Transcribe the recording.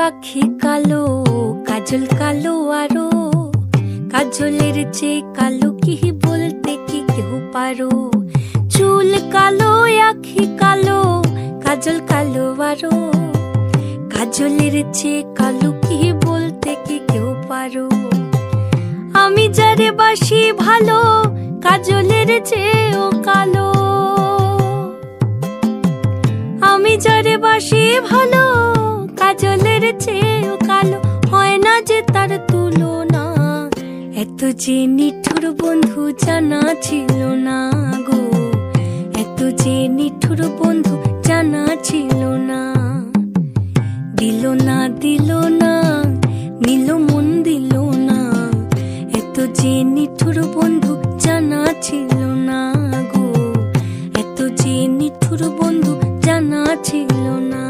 আখি কালো, কাজল কালো আরো, কাজলের চেয়ে কালো কি বলতে কি কেউ পারো? চুল কালো, আখি কালো, কাজল কালো আরো, কাজলের চেয়ে কালো কি বলতে কি কেউ পারো? আমি যারে বাসি ভালো, কাজলের চেয়েও কালো। আমি যারে বাসি ভালো, কাজলের চেয়েও কালো, হয় না যে তার তুলনা। এত যে নিঠুর বন্ধু জানা ছিল না গো, এত যে নিঠুর বন্ধু জানা ছিল না। দিল না দিল না, নিল মন দিল না, এত যে নিঠুর বন্ধু জানা ছিল না গো, এত যে নিঠুর বন্ধু জানা ছিল না।